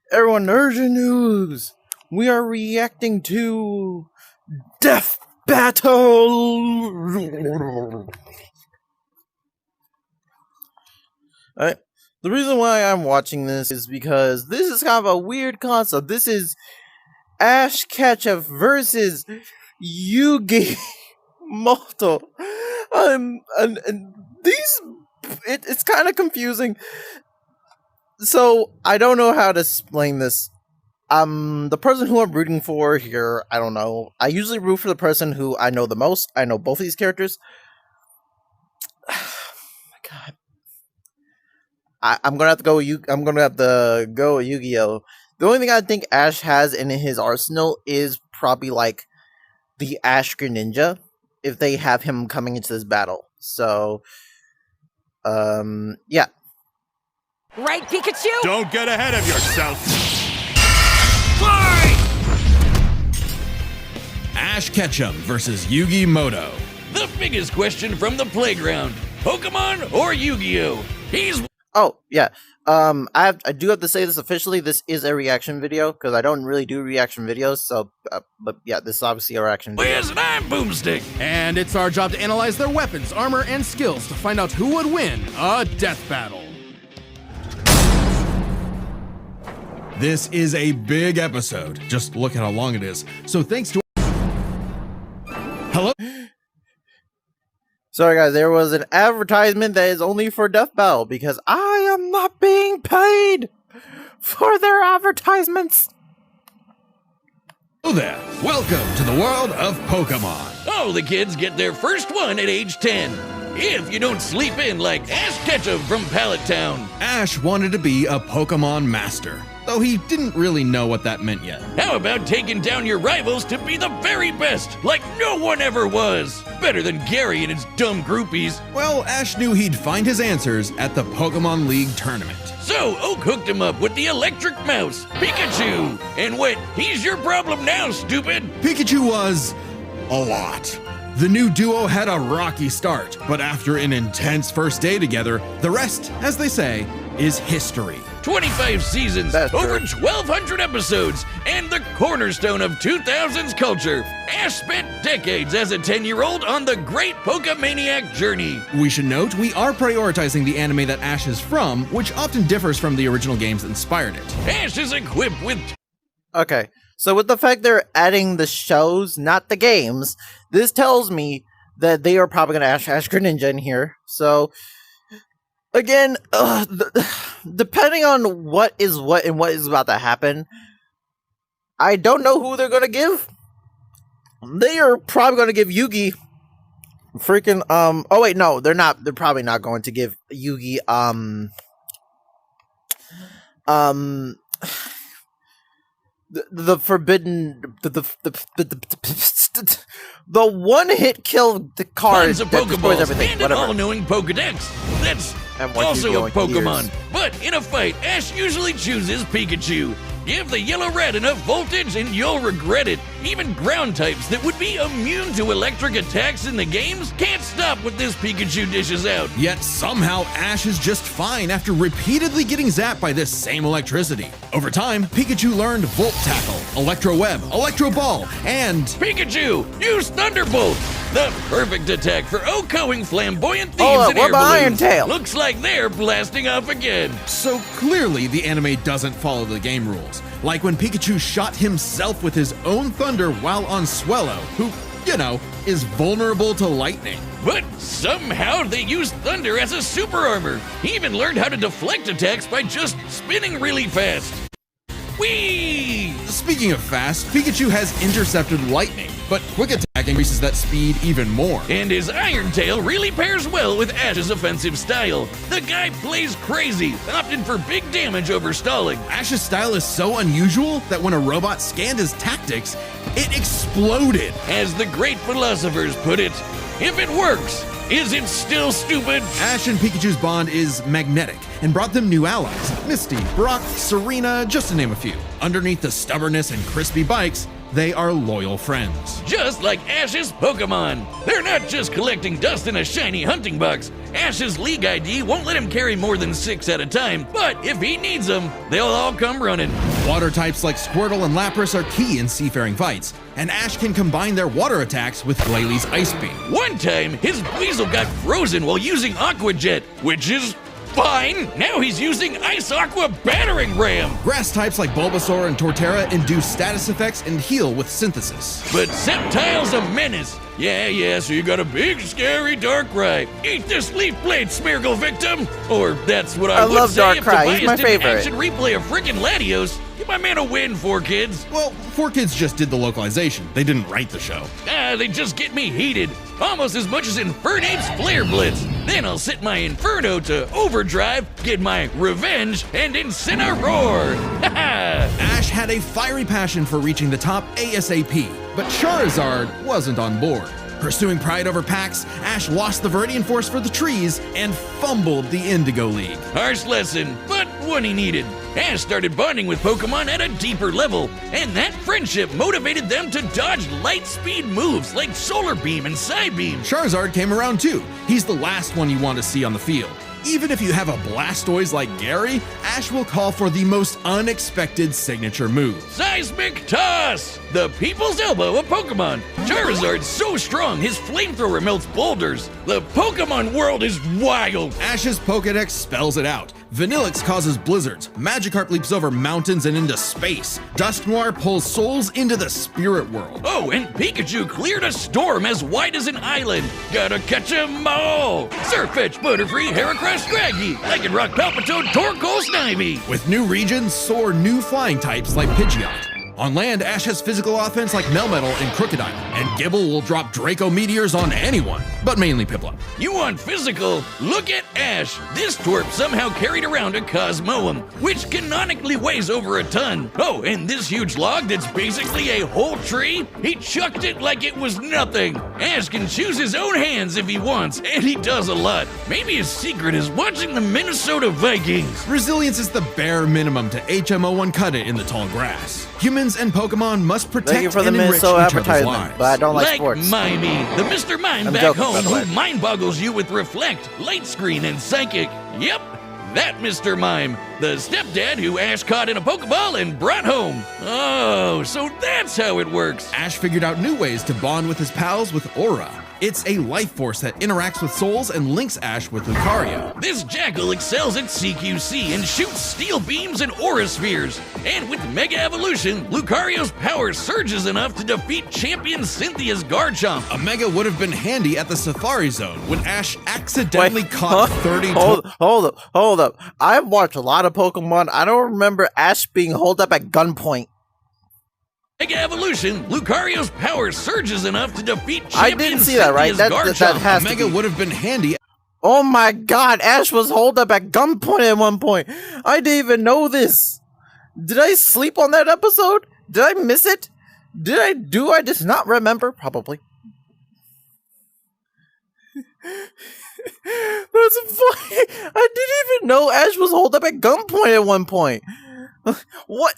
Everyone, urgent news! We are reacting to Death Battle! Alright, the reason why I'm watching this is because this is kind of a weird concept. This is Ash Ketchum versus Yugi Moto. And these, it's kind of confusing. So, I don't know how to explain this. The person who I'm rooting for here, I don't know. I usually root for the person who I know the most. I know both of these characters. Oh my god. I'm gonna have to go with Yu-Gi-Oh! The only thing I think Ash has in his arsenal is probably like the Ash Greninja, if they have him coming into this battle. So, yeah. Right, Pikachu? Don't get ahead of yourself! Fly! Ash Ketchum versus Yugi Moto. The biggest question from the playground. Pokemon or Yu-Gi-Oh? Oh, yeah. I do have to say this officially. This is a reaction video, because I don't really do reaction videos, so, but yeah, this is obviously a reaction video. Yes, and I'm Boomstick. And it's our job to analyze their weapons, armor, and skills to find out who would win a death battle. This is a big episode. Just look at how long it is. So thanks to... Hello? Sorry guys, there was an advertisement that is only for Death Battle, because I am not being paid for their advertisements. Hello there. Welcome to the world of Pokemon. All the kids get their first one at age 10. If you don't sleep in like Ash Ketchum from Pallet Town. Ash wanted to be a Pokemon master, though he didn't really know what that meant yet. How about taking down your rivals to be the very best, like no one ever was? Better than Gary and his dumb groupies. Well, Ash knew he'd find his answers at the Pokemon League tournament. So Oak hooked him up with the electric mouse, Pikachu. And what? He's your problem now, stupid. Pikachu was a lot. The new duo had a rocky start, but after an intense first day together, the rest, as they say, is history. 25 seasons, over 1,200 episodes, and the cornerstone of 2000s culture. Ash spent decades as a 10-year-old on the great Pokemaniac journey. We should note, we are prioritizing the anime that Ash is from, which often differs from the original games that inspired it. Ash is equipped with... Okay, so with the fact they're adding the shows, not the games, this tells me that they are probably going to Ash Greninja in here. So, again, depending on what is what and what is about to happen, I don't know who they're going to give. They are probably going to give Yugi freaking, oh wait, no, they're not. They're probably not going to give Yugi, the forbidden, the one-hit kill the card tons of that destroys Pokeballs everything. and Whatever. an all-knowing Pokedex. That's And what also Yu-Gi-Oh! a Pokemon. Years. But in a fight, Ash usually chooses Pikachu. Give the yellow red enough voltage and you'll regret it. Even ground types that would be immune to electric attacks in the games can't stop what this Pikachu dishes out. Yet somehow Ash is just fine after repeatedly getting zapped by this same electricity. Over time, Pikachu learned Volt Tackle, Electro Web, Electro Ball, and... Pikachu, use Thunderbolt! The perfect attack for outgoing flamboyant thieves Oh, and what air about Iron balloons. Tail? Looks like they're blasting off again. So clearly the anime doesn't follow the game rules. Like when Pikachu shot himself with his own thunder while on Swellow, who, you know, is vulnerable to lightning. But somehow they used thunder as a super armor. He even learned how to deflect attacks by just spinning really fast. Whee! Speaking of fast, Pikachu has intercepted lightning, but quick attack increases that speed even more. And his Iron Tail really pairs well with Ash's offensive style. The guy plays crazy, opting for big damage over stalling. Ash's style is so unusual that when a robot scanned his tactics, it exploded. As the great philosophers put it, if it works, is it still stupid? Ash and Pikachu's bond is magnetic and brought them new allies. Misty, Brock, Serena, just to name a few. Underneath the stubbornness and crispy bikes, they are loyal friends. Just like Ash's Pokemon. They're not just collecting dust in a shiny hunting box. Ash's League ID won't let him carry more than 6 at a time, but if he needs them, they'll all come running. Water types like Squirtle and Lapras are key in seafaring fights, and Ash can combine their water attacks with Glalie Ice Beam. One time, his Weasel got frozen while using Aqua Jet, which is fine. Now he's using Ice Aqua Battering Ram. Grass types like Bulbasaur and Torterra induce status effects and heal with Synthesis. But Sceptile's a menace. Yeah, so you got a big, scary Darkrai. Eat this Leaf Blade, Smeargle victim! Or that's what I would love say if Darkrai. Tobias He's my did an favorite. action replay of frickin' Latios. Give my man a win, 4Kids. Well, 4Kids just did the localization. They didn't write the show. They just get me heated. Almost as much as Infernape's Flare Blitz. Then I'll set my Inferno to overdrive, get my revenge, and Incineroar. Haha! Ash had a fiery passion for reaching the top ASAP, but Charizard wasn't on board. Pursuing pride over packs, Ash lost the Viridian Force for the trees and fumbled the Indigo League. Harsh lesson, but one he needed. Ash started bonding with Pokemon at a deeper level, and that friendship motivated them to dodge light speed moves like Solar Beam and Psybeam. Charizard came around too. He's the last one you want to see on the field. Even if you have a Blastoise like Gary, Ash will call for the most unexpected signature move. Seismic Toss! The people's elbow of Pokemon. Charizard's so strong, his flamethrower melts boulders. The Pokemon world is wild. Ash's Pokedex spells it out. Vanillix causes blizzards, Magikarp leaps over mountains and into space, Dusknoir pulls souls into the spirit world. Oh, and Pikachu cleared a storm as wide as an island. Gotta catch 'em all. Surfetch, Butterfree, Heracross, Scraggy, Lycanroc, Palpitoad, Torkoal, Snivy. With new regions, soar new flying types like Pidgeot. On land, Ash has physical offense like Melmetal and Crocodile, and Gibble will drop Draco Meteors on anyone, but mainly Piplup. You want physical? Look at Ash. This twerp somehow carried around a Cosmoem, which canonically weighs over a ton. Oh, and this huge log that's basically a whole tree? He chucked it like it was nothing. Ash can choose his own hands if he wants, and he does a lot. Maybe his secret is watching the Minnesota Vikings. Resilience is the bare minimum to HMO1 cut it in the tall grass. Humans and Pokemon must protect Thank you for the and enrich each Minnesota other's advertisement, lives. but I don't like Like sports. Mimey, the Mr. Mime I'm back joking, by home the way. who mind boggles you with Reflect, Light Screen, and Psychic. Yep, that Mr. Mime, the stepdad who Ash caught in a Pokeball and brought home. Oh, so that's how it works. Ash figured out new ways to bond with his pals with Aura. It's a life force that interacts with souls and links Ash with Lucario. This Jackal excels at CQC and shoots steel beams and aura spheres. And with Mega Evolution, Lucario's power surges enough to defeat champion Cynthia's Garchomp. A Mega would have been handy at the Safari Zone when Ash accidentally caught 30 Hold up. I've watched a lot of Pokemon. I don't remember Ash being holed up at gunpoint. Mega Evolution, Lucario's power surges enough to defeat I champion didn't see that, right? Cynthia's That Garchomp. has A to Mega be. would have been handy. Oh my god, Ash was holed up at gunpoint at one point. I didn't even know this. Did I sleep on that episode? Did I miss it? Do I just not remember? Probably. That's funny. I didn't even know Ash was holed up at gunpoint at one point. What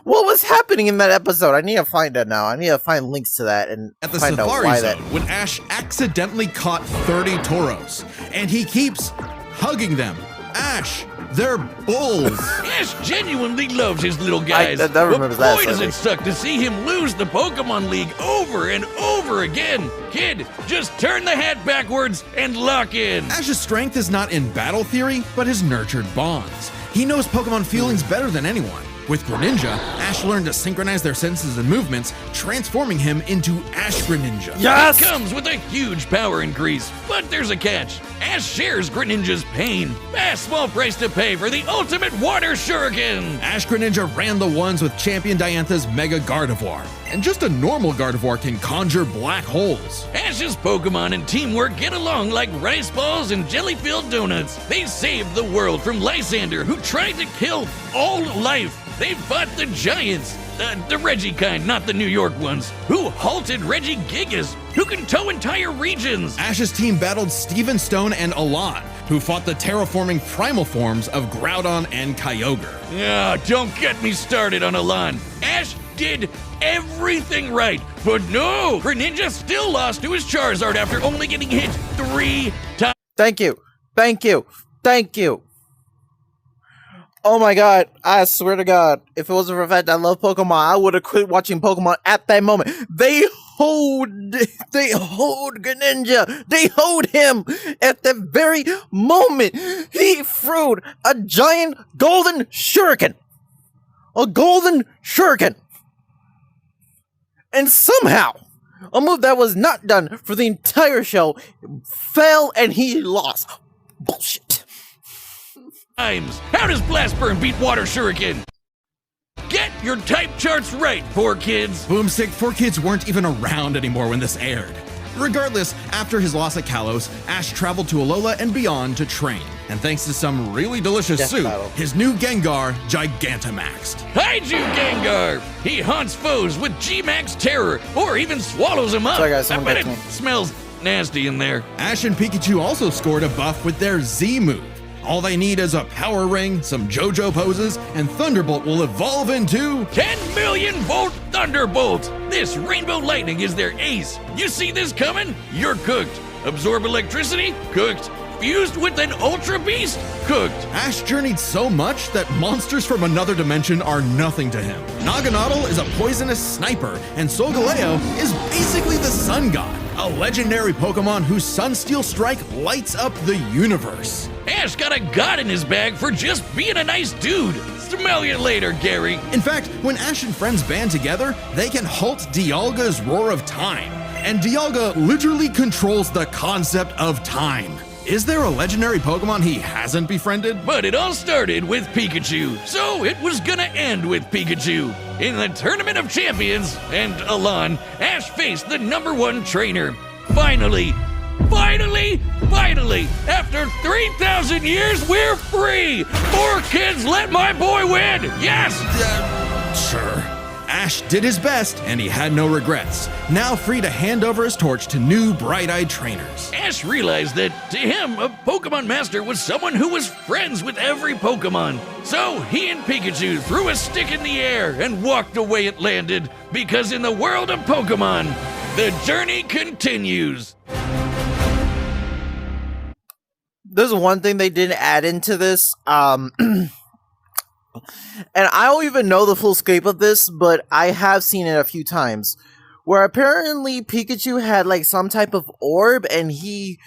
was happening in that episode? I need to find that now. I need to find links to that and At the find out Safari why Zone that. when Ash accidentally caught 30 Tauros. And he keeps hugging them. Ash, they're bulls. Ash genuinely loves his little guys. I remember but that boy, does slightly. it suck to see him lose the Pokemon League over and over again. Kid, just turn the hat backwards and lock in. Ash's strength is not in battle theory, but his nurtured bonds. He knows Pokemon feelings better than anyone. With Greninja, Ash learned to synchronize their senses and movements, transforming him into Ash Greninja. Yes! It comes with a huge power increase, but there's a catch. Ash shares Greninja's pain. A small price to pay for the ultimate water shuriken. Ash Greninja ran the ones with Champion Diantha's Mega Gardevoir. And just a normal Gardevoir can conjure black holes. Ash's Pokemon and teamwork get along like rice balls and jelly-filled donuts. They saved the world from Lysander, who tried to kill all life. They fought the giants, the Reggie kind, not the New York ones, who halted Reggie Gigas, who can tow entire regions. Ash's team battled Steven Stone and Alon, who fought the terraforming primal forms of Groudon and Kyogre. Don't get me started on Alon. Ash did everything right. But no, Greninja still lost to his Charizard after only getting hit 3 times. Thank you. Thank you. Thank you. Oh my god, I swear to god, if it wasn't for the fact I love Pokemon, I would have quit watching Pokemon at that moment. They hold Greninja. They hold him at that very moment. He threw a giant golden shuriken. A golden shuriken. And somehow, a move that was not done for the entire show fell and he lost. Bullshit. How does Blast Burn beat Water Shuriken? Get your type charts right, 4Kids. Boomstick, 4Kids weren't even around anymore when this aired. Regardless, after his loss at Kalos, Ash traveled to Alola and beyond to train. And thanks to some really delicious Death soup, battle. his new Gengar Gigantamaxed. Haiju Gengar! He haunts foes with G-Max Terror, or even swallows them up. Sorry, guys, I someone bet it got me. smells nasty in there. Ash and Pikachu also scored a buff with their Z move. All they need is a power ring, some JoJo poses, and Thunderbolt will evolve into 10 million volt Thunderbolt! This Rainbow Lightning is their ace. You see this coming? You're cooked. Absorb electricity? Cooked. Fused with an Ultra Beast? Cooked. Ash journeyed so much that monsters from another dimension are nothing to him. Naganadel is a poisonous sniper, and Solgaleo is basically the sun god, a legendary Pokemon whose Sunsteel Strike lights up the universe. Ash got a god in his bag for just being a nice dude. Smell you later, Gary. In fact, when Ash and friends band together, they can halt Dialga's Roar of Time. And Dialga literally controls the concept of time. Is there a legendary Pokemon he hasn't befriended? But it all started with Pikachu, so it was gonna end with Pikachu. In the Tournament of Champions, and Alon, Ash faced the #1 trainer. Finally, after 3,000 years, we're free! 4Kids, let my boy win! Yes! Sure. Ash did his best, and he had no regrets. Now free to hand over his torch to new bright-eyed trainers. Ash realized that, to him, a Pokemon Master was someone who was friends with every Pokemon. So he and Pikachu threw a stick in the air and walked away it landed, because in the world of Pokemon, the journey continues. There's one thing they didn't add into this, and I don't even know the full scope of this, but I have seen it a few times, where apparently Pikachu had like some type of orb, and he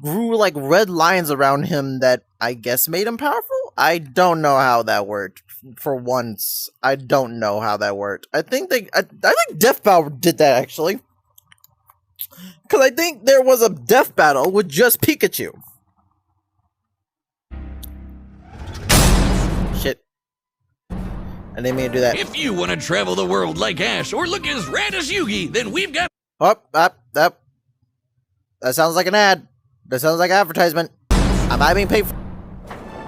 grew like red lines around him that I guess made him powerful? I don't know how that worked. For once, I don't know how that worked. I think Death Battle did that actually, because I think there was a Death Battle with just Pikachu. Shit. I didn't mean to do that. If you want to travel the world like Ash or look as rad as Yugi, then we've got... That sounds like an ad. That sounds like advertisement. Am I being paid for?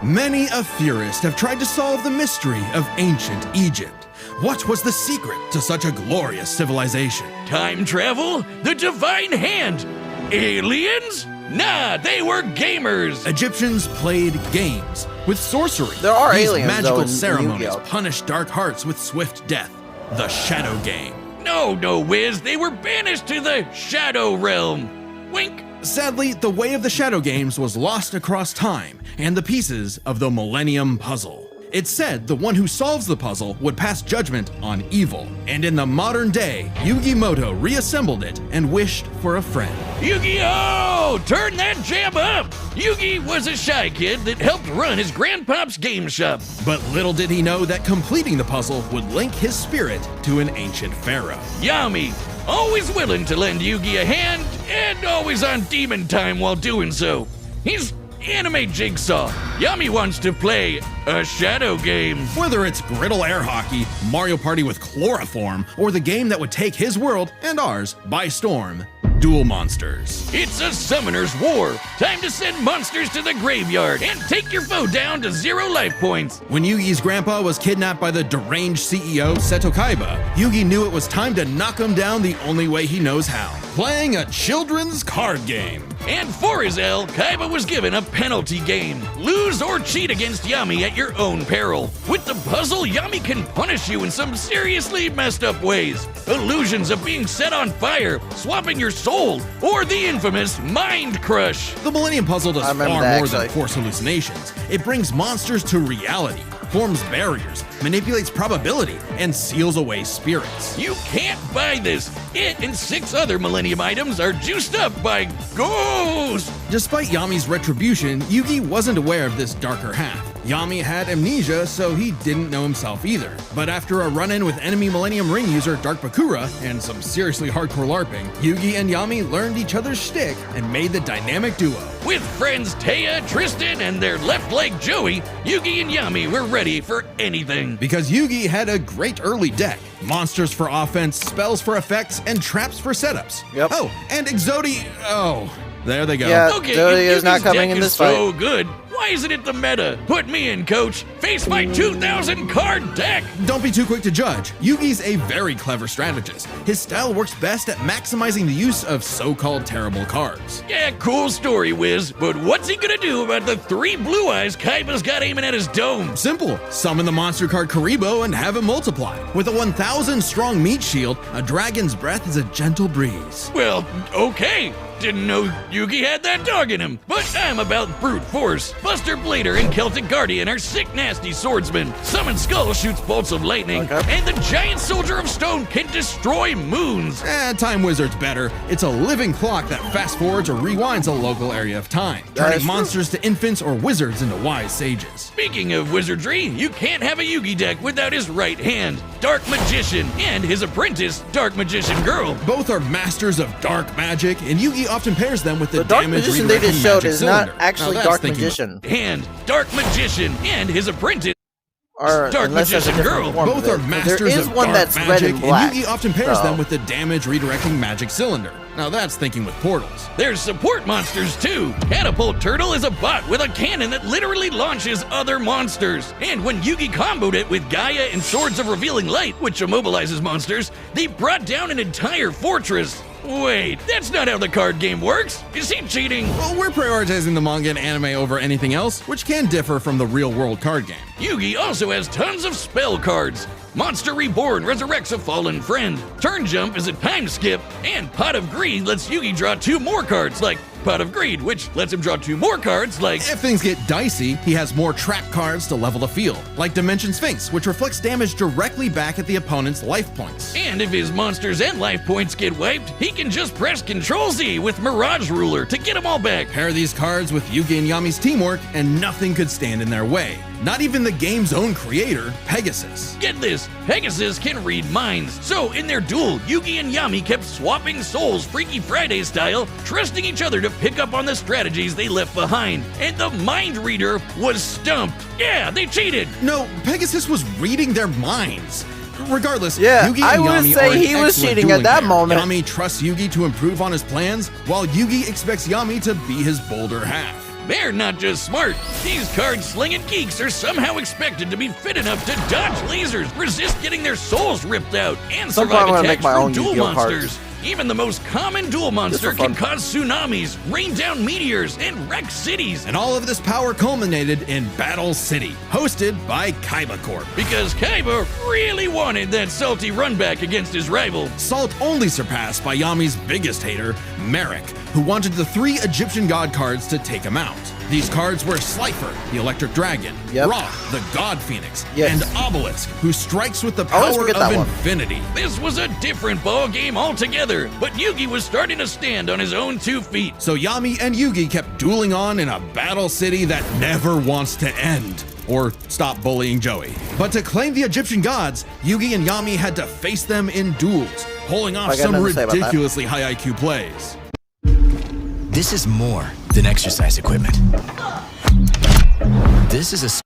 Many a theorist have tried to solve the mystery of ancient Egypt. What was the secret to such a glorious civilization? Time travel? The divine hand? Aliens? Nah, they were gamers. Egyptians played games with sorcery. There are These aliens, magical though, in ceremonies Yu-Gi-Oh! punish dark hearts with swift death. The Shadow Game. No, Wiz, they were banished to the Shadow Realm. Wink. Sadly, the way of the Shadow Games was lost across time and the pieces of the Millennium Puzzle. It's said the one who solves the puzzle would pass judgment on evil. And in the modern day, Yugi Muto reassembled it and wished for a friend. Yu-Gi-Oh! Turn that jam up! Yugi was a shy kid that helped run his grandpop's game shop. But little did he know that completing the puzzle would link his spirit to an ancient pharaoh. Yami, always willing to lend Yugi a hand, and always on demon time while doing so. He's Anime Jigsaw. Yami wants to play a shadow game. Whether it's Griddle Air Hockey, Mario Party with Chloroform, or the game that would take his world and ours by storm, Duel Monsters. It's a summoner's war. Time to send monsters to the graveyard and take your foe down to 0 life points. When Yugi's grandpa was kidnapped by the deranged CEO Seto Kaiba, Yugi knew it was time to knock him down the only way he knows how, playing a children's card game. And for his L, Kaiba was given a penalty game. Lose or cheat against Yami at your own peril. With the puzzle, Yami can punish you in some seriously messed up ways. Illusions of being set on fire, swapping your soul, or the infamous Mind Crush. The Millennium Puzzle does I far remember more that, than actually. force hallucinations. It brings monsters to reality, forms barriers, manipulates probability, and seals away spirits. You can't buy this. It and 6 other Millennium items are juiced up by ghosts. Despite Yami's retribution, Yugi wasn't aware of this darker half. Yami had amnesia, so he didn't know himself either. But after a run-in with enemy Millennium Ring user Dark Bakura and some seriously hardcore LARPing, Yugi and Yami learned each other's shtick and made the dynamic duo. With friends Taya, Tristan, and their left leg Joey, Yugi and Yami were ready for anything. Because Yugi had a great early deck. Monsters for offense, spells for effects, and traps for setups. Yep. Oh, and Exodi... Oh, there they go. Yeah. Okay, Joey if is not Yugi's coming deck in is this fight. so good, why isn't it the meta? Put me in, coach. Face my 2,000 card deck. Don't be too quick to judge. Yugi's a very clever strategist. His style works best at maximizing the use of so-called terrible cards. Yeah, cool story, Wiz. But what's he gonna do about the 3 blue eyes Kaiba's got aiming at his dome? Simple. Summon the monster card Karibo and have it multiply. With a 1,000 strong meat shield, a dragon's breath is a gentle breeze. Well, okay. Didn't know Yugi had that dog in him, but I'm about brute force. Buster Blader and Celtic Guardian are sick, nasty swordsmen. Summon Skull shoots bolts of lightning, Okay. and the giant soldier of stone can destroy moons. Time Wizard's better. It's a living clock that fast forwards or rewinds a local area of time, That is turning true. monsters to infants or wizards into wise sages. Speaking of wizardry, you can't have a Yugi deck without his right hand, Dark Magician, and his apprentice, Dark Magician Girl. Both are masters of dark magic, and Yugi often pairs them with the The Dark damage Magician they just redirecting showed magic is cylinder. not actually Now that's Dark thinking- Magician. And Dark Magician and his apprentice, Or Dark unless there's a Magician different Girl. form of Both it. are But masters there is of one dark that's red magic, and black. Yugi often pairs So- them with the damage redirecting magic cylinder. Now that's thinking with portals. there's support monsters too. Catapult Turtle is a bot with a cannon that literally launches other monsters. And when Yugi comboed it with Gaia and Swords of Revealing Light, which immobilizes monsters, they brought down an entire fortress. Wait, that's not how the card game works. Is he cheating? Well, we're prioritizing the manga and anime over anything else, which can differ from the real-world card game. Yugi also has tons of spell cards. Monster Reborn resurrects a fallen friend. Turn Jump is a time skip. And Pot of Greed lets Yugi draw 2 more cards, like Pot of Greed, which lets him draw 2 more cards, like... If things get dicey, he has more trap cards to level the field, like Dimension Sphinx, which reflects damage directly back at the opponent's life points. And if his monsters and life points get wiped, he can just press Ctrl-Z with Mirage Ruler to get them all back. Pair these cards with Yugi and Yami's teamwork, and nothing could stand in their way. Not even the game's own creator, Pegasus. Get this, Pegasus can read minds. So in their duel, Yugi and Yami kept swapping souls Freaky Friday style, trusting each other to pick up on the strategies they left behind. And the mind reader was stumped. Yeah, they cheated. No, Pegasus was reading their minds. Regardless, Yeah, Yugi and I would Yami say are an he was excellent cheating at dueling that pair. moment. Yami trusts Yugi to improve on his plans, while Yugi expects Yami to be his bolder half. They're not just smart. These card-slinging geeks are somehow expected to be fit enough to dodge lasers, resist getting their souls ripped out, and Some survive point I'm gonna attacks make my from own duel Yu-Gi-Oh cards. monsters. Even the most common duel monster for can fun. cause tsunamis, rain down meteors, and wreck cities. And all of this power culminated in Battle City, hosted by Kaiba Corp. Because Kaiba really wanted that salty run back against his rival. Salt only surpassed by Yami's biggest hater, Merrick, who wanted the 3 Egyptian god cards to take him out. These cards were Slifer, the Electric Dragon, Yep. Roth, the God Phoenix, Yes. and Obelisk, who strikes with the I always power forget of that one. infinity. This was a different ball game altogether, but Yugi was starting to stand on his own 2 feet. So Yami and Yugi kept dueling on in a battle city that never wants to end. Or stop bullying Joey. But to claim the Egyptian gods, Yugi and Yami had to face them in duels, pulling off I got some nothing to say about that. ridiculously high IQ plays. This is more than exercise equipment. This is a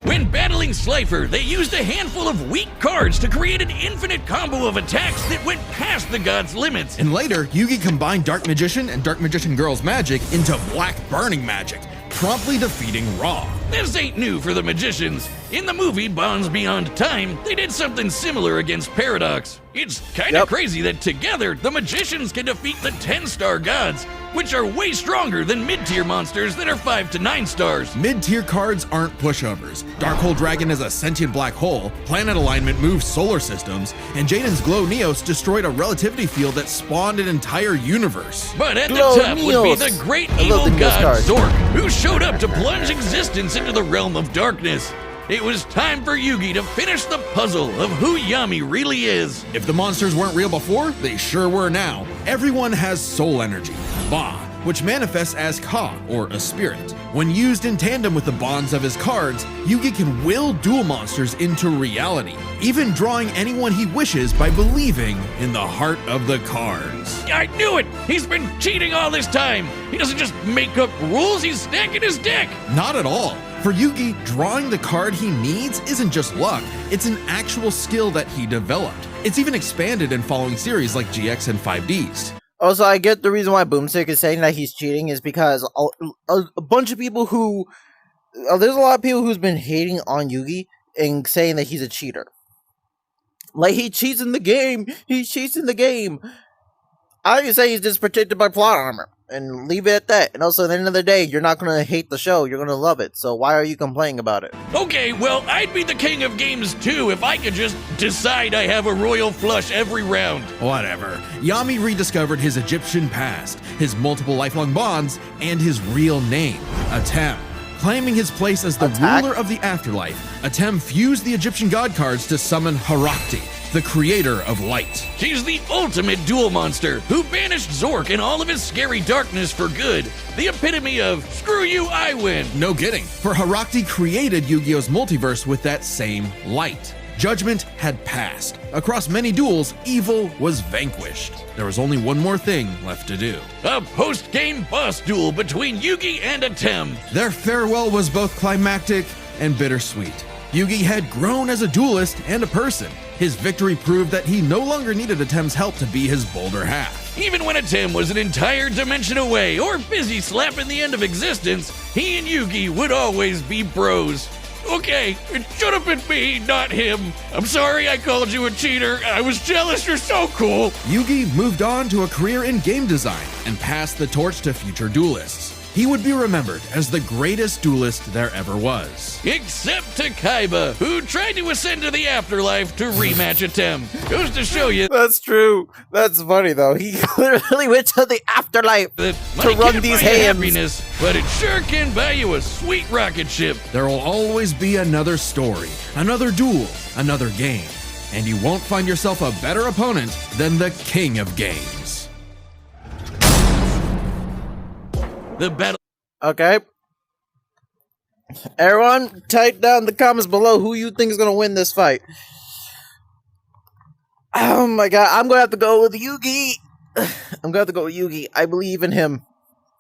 When battling Slifer, they used a handful of weak cards to create an infinite combo of attacks that went past the god's limits. And later, Yugi combined Dark Magician and Dark Magician Girl's magic into Black Burning magic, promptly defeating Ra. This ain't new for the magicians. In the movie Bonds Beyond Time, they did something similar against Paradox. It's kinda crazy that together, the magicians can defeat the 10-star gods, which are way stronger than mid-tier monsters that are 5 to 9 stars. Mid-tier cards aren't pushovers. Darkhole Dragon is a sentient black hole, planet alignment moves solar systems, and Jaden's Glow Neos destroyed a relativity field that spawned an entire universe. But at Glow the top would be Neos. the great I love evil the Neos god card. Zork, who showed up to plunge existence into the realm of darkness. It was time for Yugi to finish the puzzle of who Yami really is. If the monsters weren't real before, they sure were now. Everyone has soul energy, Ba, which manifests as Ka, or a spirit. When used in tandem with the bonds of his cards, Yugi can will dual monsters into reality, even drawing anyone he wishes by believing in the heart of the cards. I knew it! He's been cheating all this time! He doesn't just make up rules, he's stacking his deck! Not at all. For Yugi, drawing the card he needs isn't just luck, it's an actual skill that he developed. It's even expanded in following series like GX and 5Ds. Also, I get the reason why Boomstick is saying that he's cheating is because a bunch of people who... there's a lot of people who's been hating on Yugi and saying that he's a cheater. Like, he cheats in the game! He cheats in the game! I can say he's just protected by plot armor. And leave it at that. And also, at the end of the day, you're not going to hate the show. You're going to love it. So why are you complaining about it? Okay, well, I'd be the king of games too if I could just decide I have a royal flush every round. Whatever. Yami rediscovered his Egyptian past, his multiple lifelong bonds, and his real name, Atem. Claiming his place as the ruler of the afterlife, Atem fused the Egyptian god cards to summon Harakti, the creator of light. She's the ultimate duel monster who banished Zork and all of his scary darkness for good. The epitome of, screw you, I win. No kidding, for Harakti created Yu-Gi-Oh's multiverse with that same light. Judgment had passed. Across many duels, evil was vanquished. There was only one more thing left to do. A post-game boss duel between Yugi and Atem. Their farewell was both climactic and bittersweet. Yugi had grown as a duelist and a person. His victory proved that he no longer needed Atem's help to be his bolder half. Even when Atem was an entire dimension away or busy slapping the end of existence, he and Yugi would always be bros. Okay, it should have been me, not him. I'm sorry I called you a cheater. I was jealous, you're so cool. Yugi moved on to a career in game design and passed the torch to future duelists. He would be remembered as the greatest duelist there ever was. Except to Kaiba, who tried to ascend to the afterlife to rematch Atem. Goes to show you That's true. That's funny, though. He literally went to the afterlife that to money run can't these buy you hams. happiness, but it sure can buy you a sweet rocket ship. There will always be another story, another duel, another game, and you won't find yourself a better opponent than the king of games. The battle. Okay. Everyone, type down in the comments below who you think is going to win this fight. Oh my god, I'm going to have to go with Yugi. I'm going to have to go with Yugi. I believe in him.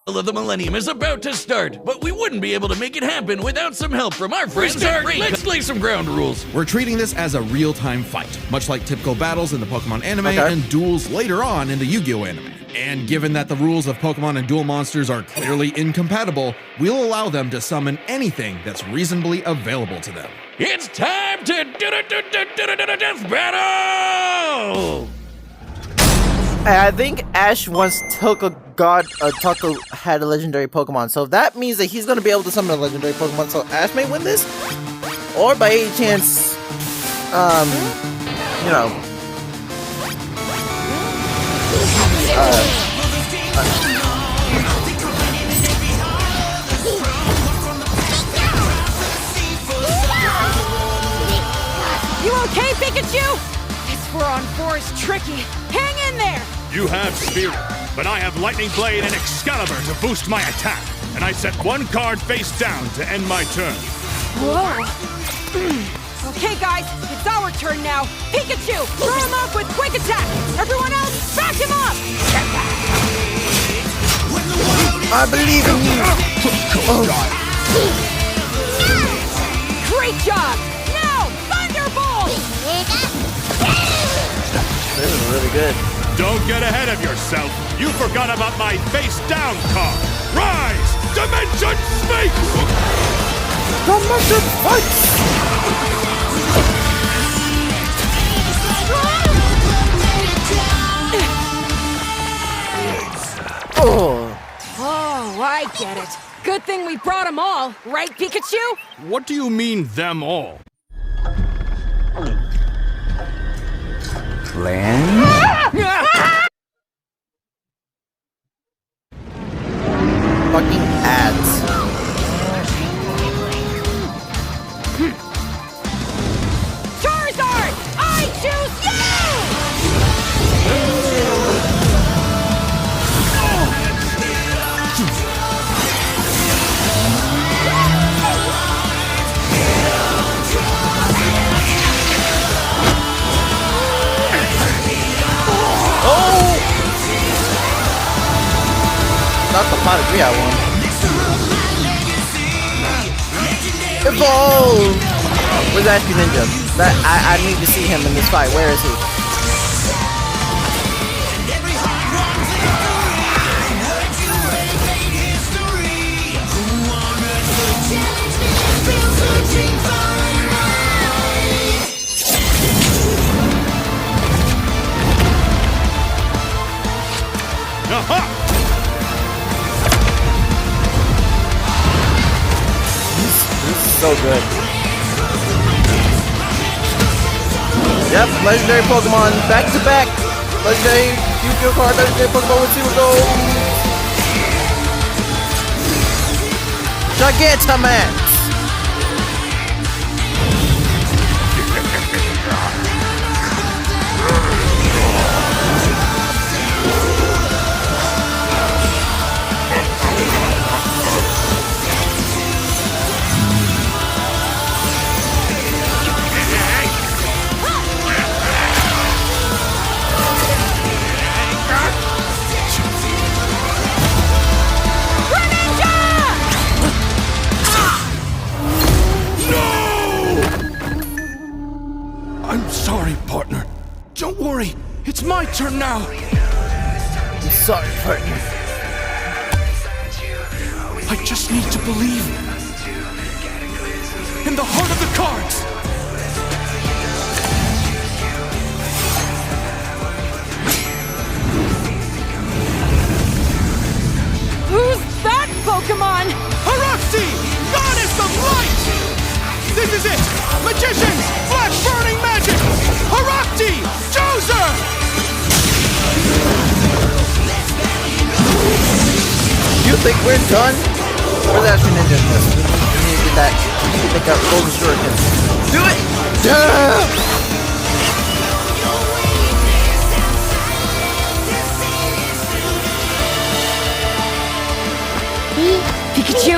Of the Millennium is about to start, but we wouldn't be able to make it happen without some help from our friends at Great. Let's lay some ground rules. We're treating this as a real-time fight, much like typical battles in the Pokemon anime Okay. and duels later on in the Yu-Gi-Oh anime. And given that the rules of Pokemon and duel monsters are clearly incompatible, we'll allow them to summon anything that's reasonably available to them. It's time to death battle! I think Ash once took a god, Taco had a legendary Pokemon, so that means that he's going to be able to summon a legendary Pokemon, so Ash may win this? Or by any chance, you know, You okay, Pikachu? This 4-on-4 is tricky. Hang in there! You have Spirit, but I have Lightning Blade and Excalibur to boost my attack. And I set one card face down to end my turn. Whoa! Okay, guys, it's our turn now. Pikachu, throw him off with Quick Attack! Everyone else, back him up! I believe in you. Great job! Now, Thunderbolt! This is really good. Don't get ahead of yourself. You forgot about my face down card. Rise! Dimension Sphinx! The method fights! Oh. Oh, I get it. Good thing we brought them all, right, Pikachu? What do you mean, them all? Fucking ads. Charizard! I choose you! Oh! Not the pot of tree I want. Evolve! Where's Ash Ninja? I need to see him in this fight. Where is he? Aha! This is so good. Yep, legendary Pokemon back to back. Legendary Yu-Gi-Oh card, legendary Pokemon with 2 gold. Gigantamax. I'm sorry, partner. Don't worry. It's my turn now. I'm sorry, partner. I just need to believe in the heart of the cards. Who's that Pokemon? Haruxi! Goddess of Light! This is it! Magicians! Flash burning magic! Haruxi! Joser! You think we're done? Where's Ash Ninja? We need to get that. Pick up Golden Shuriken. Do it! Yeah! Pikachu,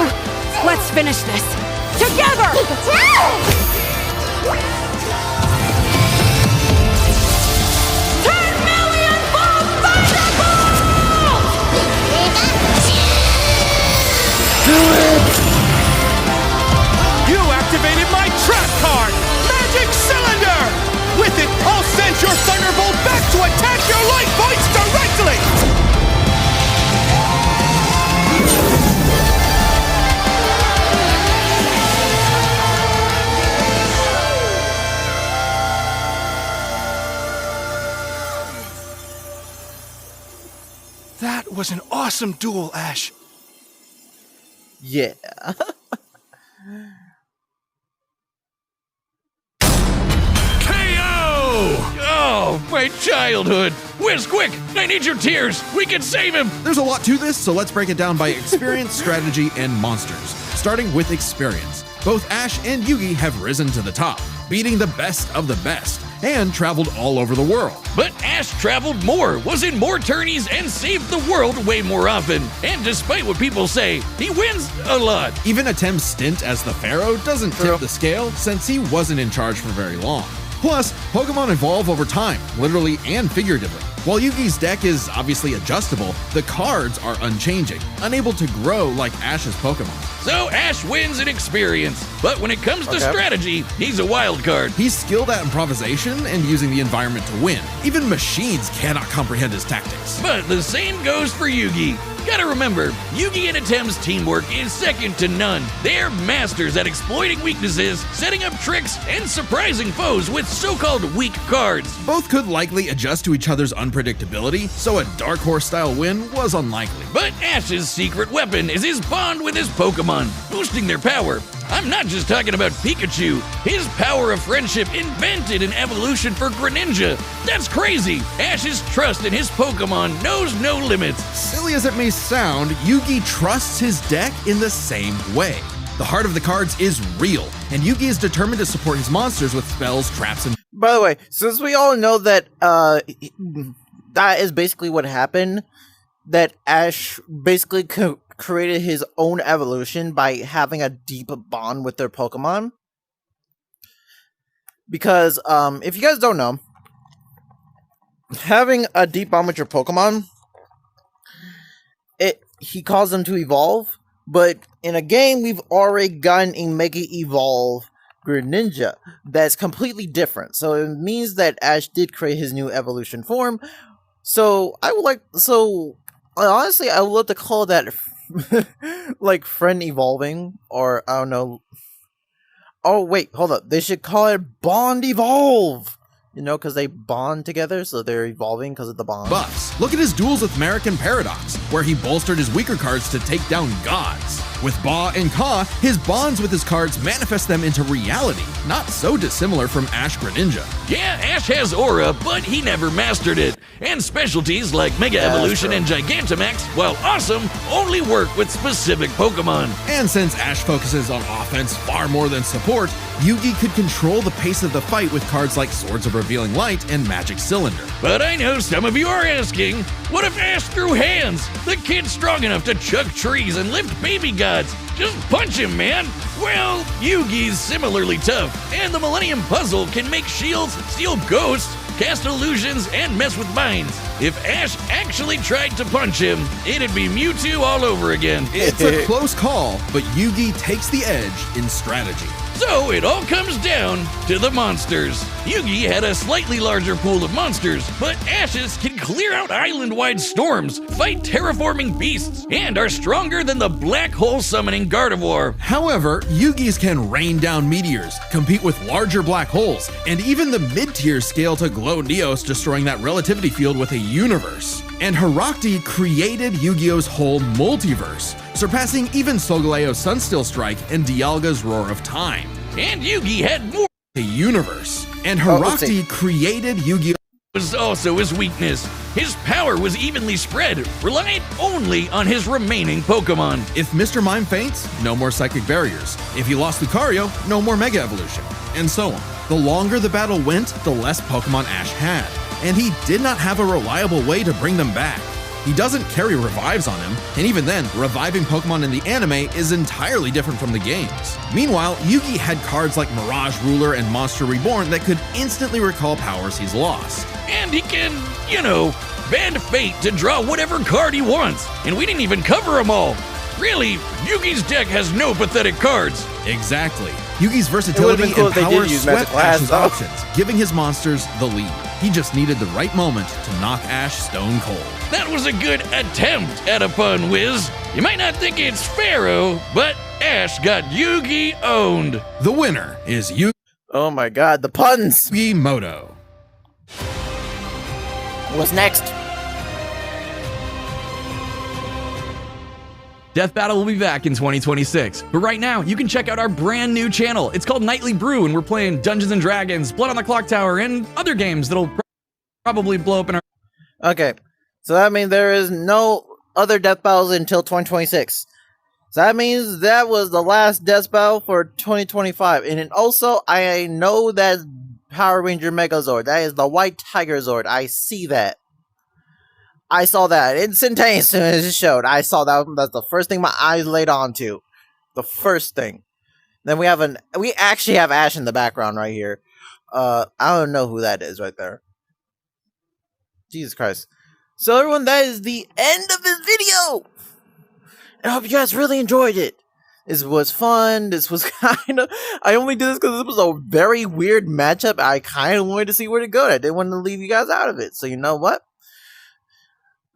let's finish this. Together! 10 million volt thunderbolt! Do it! You activated my trap card! Magic Cylinder! With it, I'll send your Thunderbolt back to attack your life points directly! That was an awesome duel, Ash. Yeah. Oh, my childhood! Whiz, quick! I need your tears! We can save him! There's a lot to this, so let's break it down by experience, strategy, and monsters. Starting with experience. Both Ash and Yugi have risen to the top, beating the best of the best, and traveled all over the world. But Ash traveled more, was in more tourneys, and saved the world way more often. And despite what people say, he wins a lot. Even Atem's stint as the Pharaoh doesn't tip the scale, since he wasn't in charge for very long. Plus, Pokemon evolve over time, literally and figuratively. While Yugi's deck is obviously adjustable, the cards are unchanging, unable to grow like Ash's Pokemon. So Ash wins in experience, but when it comes to strategy, he's a wild card. He's skilled at improvisation and using the environment to win. Even machines cannot comprehend his tactics. But the same goes for Yugi. Gotta remember, Yugi and Atem's teamwork is second to none. They're masters at exploiting weaknesses, setting up tricks, and surprising foes with so-called weak cards. Both could likely adjust to each other's unpredictability, so a Dark Horse-style win was unlikely. But Ash's secret weapon is his bond with his Pokémon, boosting their power. I'm not just talking about Pikachu. His power of friendship invented an evolution for Greninja. That's crazy. Ash's trust in his Pokémon knows no limits. Silly as it may sound, Yugi trusts his deck in the same way. The heart of the cards is real, and Yugi is determined to support his monsters with spells, traps, and... By the way, since we all know that that is basically what happened, that Ash basically created his own evolution by having a deep bond with their Pokemon. Because, if you guys don't know, having a deep bond with your Pokemon, he caused them to evolve, but in a game, we've already gotten a Mega Evolve Greninja that's completely different. So it means that Ash did create his new evolution form. So honestly, I would love to call that like friend evolving, or I don't know. Oh wait, hold up. They should call it Bond Evolve. You know, because they bond together, so they're evolving because of the bond. buffs. Look at his duels with Merrick and Paradox, where he bolstered his weaker cards to take down gods. With Ba and Ka, his bonds with his cards manifest them into reality, not so dissimilar from Ash Greninja. Yeah, Ash has aura, but he never mastered it. And specialties like Mega Evolution and Gigantamax, while awesome, only work with specific Pokemon. And since Ash focuses on offense far more than support, Yugi could control the pace of the fight with cards like Swords of Revealing Light and Magic Cylinder. But I know some of you are asking, what if Ash threw hands? The kid's strong enough to chuck trees and lift baby gods. Just punch him, man. Well, Yugi's similarly tough, and the Millennium Puzzle can make shields, steal ghosts, cast illusions, and mess with minds. If Ash actually tried to punch him, it'd be Mewtwo all over again. It's a close call, but Yugi takes the edge in strategy. So it all comes down to the monsters. Yugi had a slightly larger pool of monsters, but Ash's can clear out island-wide storms, fight terraforming beasts, and are stronger than the black hole summoning Gardevoir. However, Yugi's can rain down meteors, compete with larger black holes, and even the mid-tiers scale to Glow Neos, destroying that relativity field with a universe. And Herakti created Yu-Gi-Oh's whole multiverse, surpassing even Solgaleo's Sunsteel Strike and Dialga's Roar of Time. And Yugi had more. A universe. And Herakti created Yu-Gi-Oh! Was also his weakness. His power was evenly spread, reliant only on his remaining Pokemon. If Mr. Mime faints, no more Psychic Barriers. If he lost Lucario, no more Mega Evolution. And so on. The longer the battle went, the less Pokemon Ash had. And he did not have a reliable way to bring them back. He doesn't carry revives on him, and even then, reviving Pokemon in the anime is entirely different from the games. Meanwhile, Yugi had cards like Mirage Ruler and Monster Reborn that could instantly recall powers he's lost. And he can, bend fate to draw whatever card he wants. And we didn't even cover them all. Really, Yugi's deck has no pathetic cards. Exactly. Yugi's versatility cool if they did empowers use Sweat Magic Glass, Ash's though. options, giving his monsters the lead. He just needed the right moment to knock Ash stone cold. That was a good attempt at a pun, Wiz. You might not think it's Pharaoh, but Ash got Yugi owned. The winner is Oh my god, the puns! Yugi Moto. What's next? Death Battle will be back in 2026, but right now you can check out our brand new channel. It's called Nightly Brew, and we're playing Dungeons and Dragons, Blood on the Clock Tower, and other games that'll probably blow up in our... Okay, so that means there is no other death battles until 2026. So that means that was the last death battle for 2025. And then also, I know that Power Ranger Megazord. That is the White Tiger Zord. I see that. I saw that instantaneously as it showed. I saw that. That's the first thing my eyes laid onto. The first thing. Then we actually have Ash in the background right here. I don't know who that is right there. Jesus Christ. So everyone, that is the end of this video. And I hope you guys really enjoyed it. This was fun. This was I only did this because this was a very weird matchup. I kind of wanted to see where to go. I didn't want to leave you guys out of it. So you know what?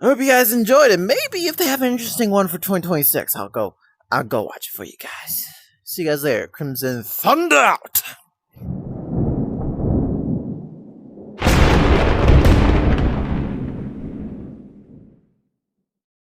I hope you guys enjoyed it. Maybe if they have an interesting one for 2026, I'll go watch it for you guys. See you guys later. Crimson Thunder out!